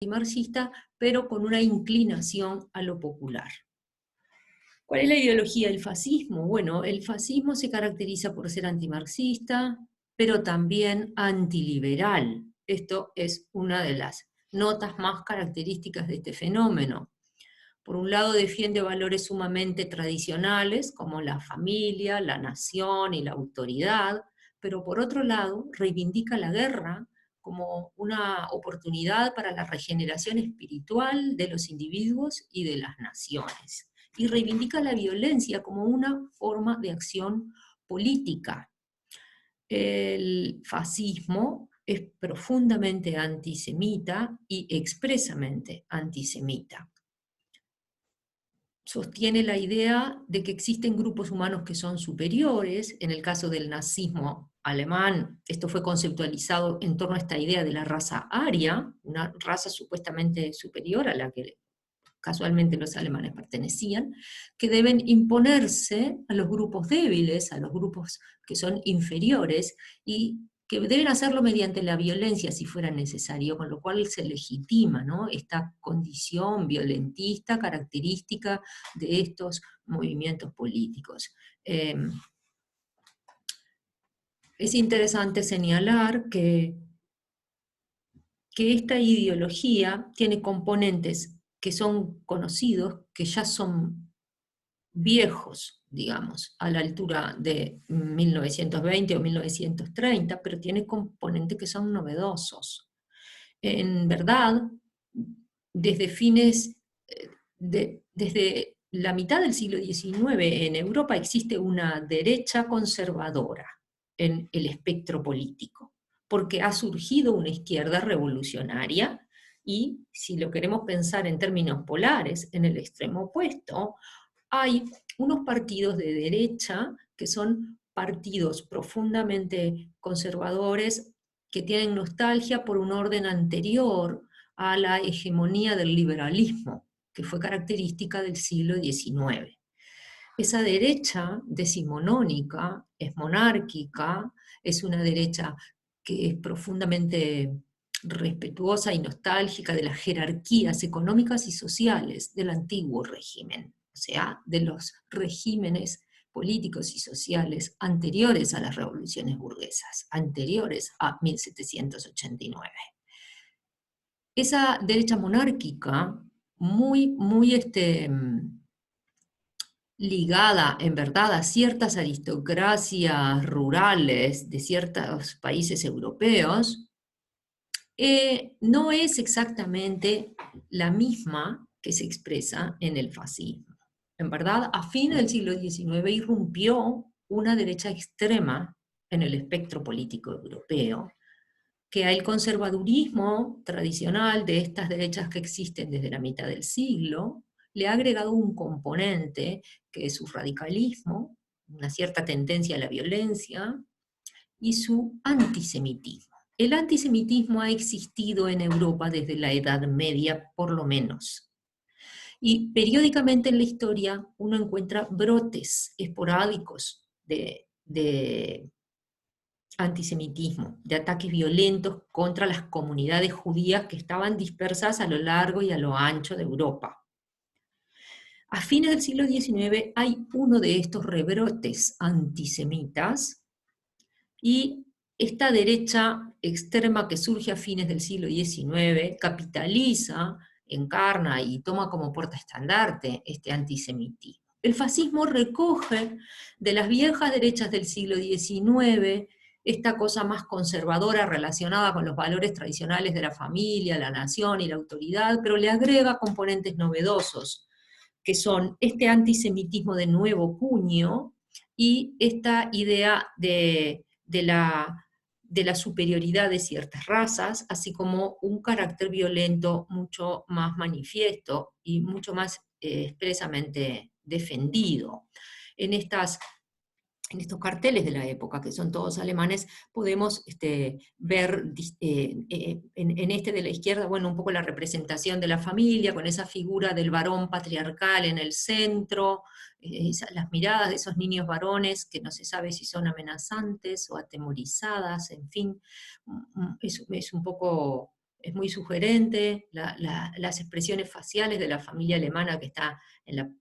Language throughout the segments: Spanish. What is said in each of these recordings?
antimarxista, pero con una inclinación a lo popular. ¿Cuál es la ideología del fascismo? Bueno, el fascismo se caracteriza por ser antimarxista, pero también antiliberal. Esto es una de las notas más características de este fenómeno. Por un lado defiende valores sumamente tradicionales, como la familia, la nación y la autoridad, pero por otro lado reivindica la guerra como una oportunidad para la regeneración espiritual de los individuos y de las naciones. Y reivindica la violencia como una forma de acción política. El fascismo es profundamente antisemita y expresamente antisemita. Sostiene la idea de que existen grupos humanos que son superiores. En el caso del nazismo alemán, esto fue conceptualizado en torno a esta idea de la raza aria, una raza supuestamente superior a la que casualmente los alemanes pertenecían, que deben imponerse a los grupos débiles, a los grupos que son inferiores, y que deben hacerlo mediante la violencia si fuera necesario, con lo cual se legitima, ¿no?, esta condición violentista característica de estos movimientos políticos. Es interesante señalar que esta ideología tiene componentes que son conocidos, que ya son viejos, digamos, a la altura de 1920 o 1930, pero tiene componentes que son novedosos. En verdad, desde desde la mitad del siglo XIX en Europa existe una derecha conservadora en el espectro político, porque ha surgido una izquierda revolucionaria y, si lo queremos pensar en términos polares, en el extremo opuesto, hay unos partidos de derecha que son partidos profundamente conservadores que tienen nostalgia por un orden anterior a la hegemonía del liberalismo, que fue característica del siglo XIX. Esa derecha decimonónica es monárquica, es una derecha que es profundamente respetuosa y nostálgica de las jerarquías económicas y sociales del antiguo régimen, o sea, de los regímenes políticos y sociales anteriores a las revoluciones burguesas, anteriores a 1789. Esa derecha monárquica, muy ligada en verdad a ciertas aristocracias rurales de ciertos países europeos, no es exactamente la misma que se expresa en el fascismo. En verdad, a fines del siglo XIX irrumpió una derecha extrema en el espectro político europeo, que al conservadurismo tradicional de estas derechas que existen desde la mitad del siglo, le ha agregado un componente que es su radicalismo, una cierta tendencia a la violencia y su antisemitismo. El antisemitismo ha existido en Europa desde la Edad Media, por lo menos. Y periódicamente en la historia uno encuentra brotes esporádicos de antisemitismo, de ataques violentos contra las comunidades judías que estaban dispersas a lo largo y a lo ancho de Europa. A fines del siglo XIX hay uno de estos rebrotes antisemitas y esta derecha extrema que surge a fines del siglo XIX capitaliza, encarna y toma como portaestandarte este antisemitismo. El fascismo recoge de las viejas derechas del siglo XIX esta cosa más conservadora relacionada con los valores tradicionales de la familia, la nación y la autoridad, pero le agrega componentes novedosos, que son este antisemitismo de nuevo cuño y esta idea de la superioridad de ciertas razas, así como un carácter violento mucho más manifiesto y mucho más expresamente defendido. En estos carteles de la época, que son todos alemanes, podemos ver en este de la izquierda, bueno, un poco la representación de la familia, con esa figura del varón patriarcal en el centro, las miradas de esos niños varones que no se sabe si son amenazantes o atemorizadas, en fin, es un poco es muy sugerente, las expresiones faciales de la familia alemana que está en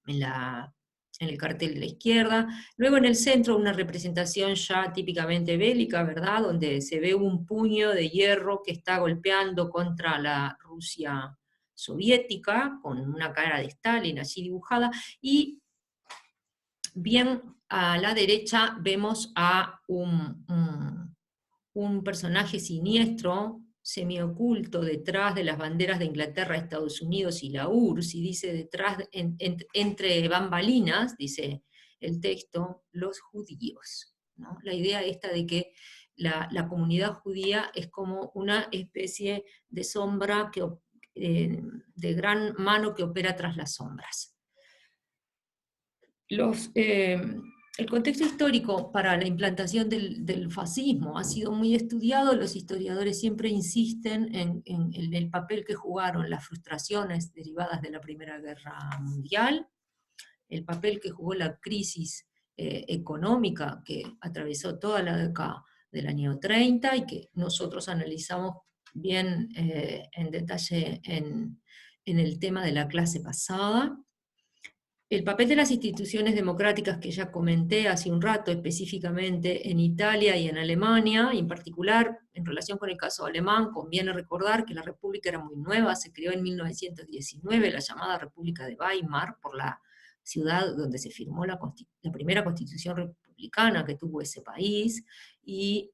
el cartel de la izquierda. Luego en el centro una representación ya típicamente bélica, ¿verdad? Donde se ve un puño de hierro que está golpeando contra la Rusia soviética, con una cara de Stalin allí dibujada, y bien a la derecha vemos a un personaje siniestro, semioculto, detrás de las banderas de Inglaterra, Estados Unidos y la URSS, y dice detrás, entre bambalinas, dice el texto, los judíos, ¿no? La idea esta de que la comunidad judía es como una especie de sombra, de gran mano que opera tras las sombras. El contexto histórico para la implantación del fascismo ha sido muy estudiado. Los historiadores siempre insisten en el papel que jugaron las frustraciones derivadas de la Primera Guerra Mundial, el papel que jugó la crisis económica que atravesó toda la década del año 30 y que nosotros analizamos bien en detalle en el tema de la clase pasada. El papel de las instituciones democráticas que ya comenté hace un rato, específicamente en Italia y en Alemania, y en particular en relación con el caso alemán, conviene recordar que la República era muy nueva, se creó en 1919, la llamada República de Weimar, por la ciudad donde se firmó la primera constitución republicana que tuvo ese país, y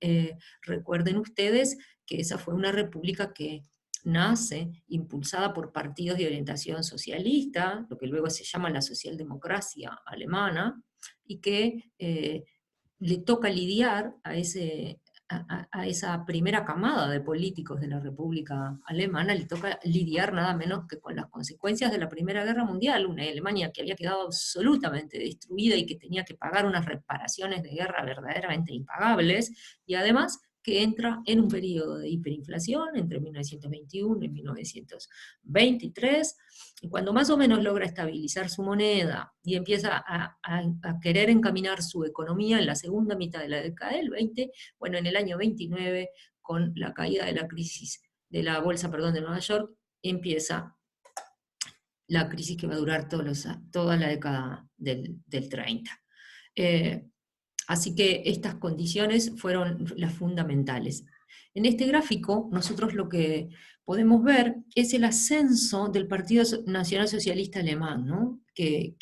recuerden ustedes que esa fue una república que nace impulsada por partidos de orientación socialista, lo que luego se llama la socialdemocracia alemana, y que le toca lidiar a esa primera camada de políticos de la República Alemana, le toca lidiar nada menos que con las consecuencias de la Primera Guerra Mundial, una Alemania que había quedado absolutamente destruida y que tenía que pagar unas reparaciones de guerra verdaderamente impagables, y además que entra en un periodo de hiperinflación entre 1921 y 1923, y cuando más o menos logra estabilizar su moneda y empieza a querer encaminar su economía en la segunda mitad de la década del 20, bueno, en el año 29, con la caída de la crisis de la bolsa, perdón, de Nueva York, empieza la crisis que va a durar toda la década del 30. Así que estas condiciones fueron las fundamentales. En este gráfico nosotros lo que podemos ver es el ascenso del Partido Nacional Socialista Alemán, ¿no? que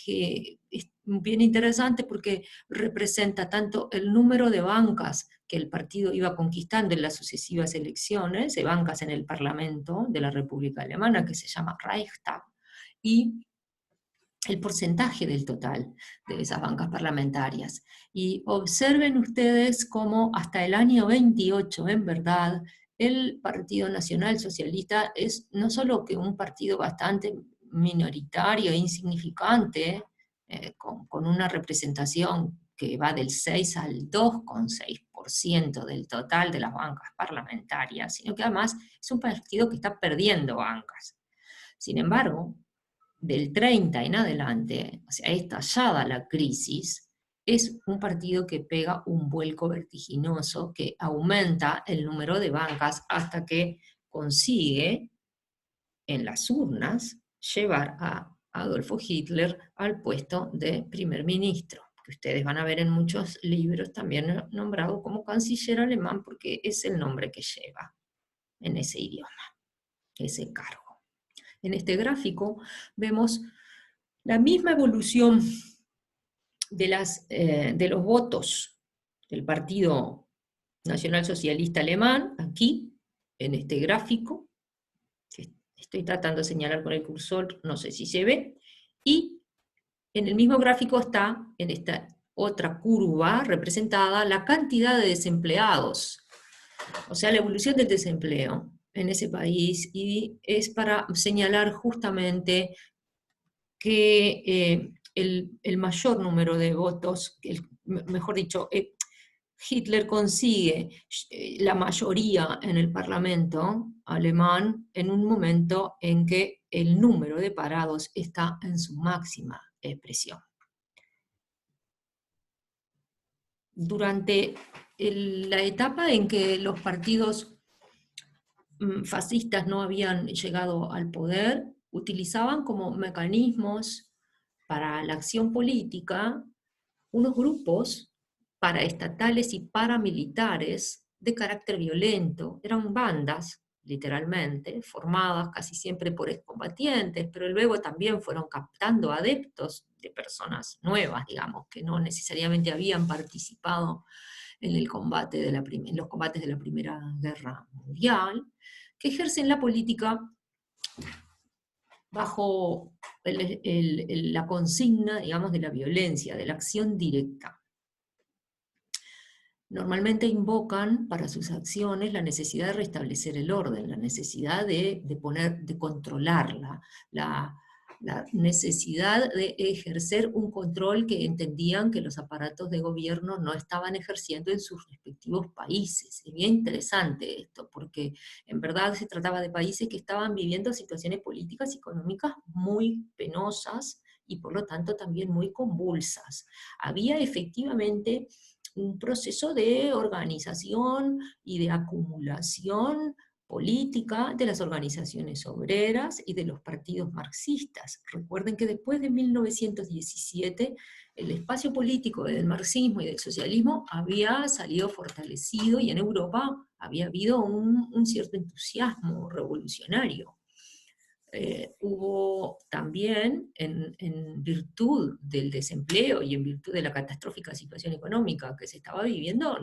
es bien interesante porque representa tanto el número de bancas que el partido iba conquistando en las sucesivas elecciones, de bancas en el Parlamento de la República Alemana, que se llama Reichstag, y el porcentaje del total de esas bancas parlamentarias. Y observen ustedes cómo hasta el año 28, en verdad, el Partido Nacional Socialista es no solo que un partido bastante minoritario e insignificante, con una representación que va del 6 al 2,6% del total de las bancas parlamentarias, sino que además es un partido que está perdiendo bancas. Sin embargo, del 30 en adelante, o sea, estallada la crisis, es un partido que pega un vuelco vertiginoso, que aumenta el número de bancas hasta que consigue en las urnas llevar a Adolfo Hitler al puesto de primer ministro, que ustedes van a ver en muchos libros también nombrado como canciller alemán, porque es el nombre que lleva en ese idioma, ese cargo. En este gráfico vemos la misma evolución de los votos del Partido Nacional Socialista Alemán, aquí, en este gráfico, que estoy tratando de señalar con el cursor, no sé si se ve, y en el mismo gráfico está, en esta otra curva representada, la cantidad de desempleados, o sea, la evolución del desempleo en ese país, y es para señalar justamente que el mayor número de votos, mejor dicho, Hitler consigue la mayoría en el Parlamento alemán en un momento en que el número de parados está en su máxima expresión. Durante la etapa en que los partidos fascistas no habían llegado al poder, utilizaban como mecanismos para la acción política unos grupos paraestatales y paramilitares de carácter violento. Eran bandas, literalmente, formadas casi siempre por excombatientes, pero luego también fueron captando adeptos de personas nuevas, digamos, que no necesariamente habían participado en el combate en los combates de la Primera Guerra Mundial, que ejercen la política bajo la consigna, digamos, de la violencia, de la acción directa. Normalmente invocan para sus acciones la necesidad de restablecer el orden, la necesidad de controlarla, la necesidad de ejercer un control que entendían que los aparatos de gobierno no estaban ejerciendo en sus respectivos países. Es bien interesante esto, porque en verdad se trataba de países que estaban viviendo situaciones políticas y económicas muy penosas y por lo tanto también muy convulsas. Había efectivamente un proceso de organización y de acumulación política de las organizaciones obreras y de los partidos marxistas. Recuerden que después de 1917 el espacio político del marxismo y del socialismo había salido fortalecido y en Europa había habido un cierto entusiasmo revolucionario. Hubo también, en virtud del desempleo y en virtud de la catastrófica situación económica que se estaba viviendo,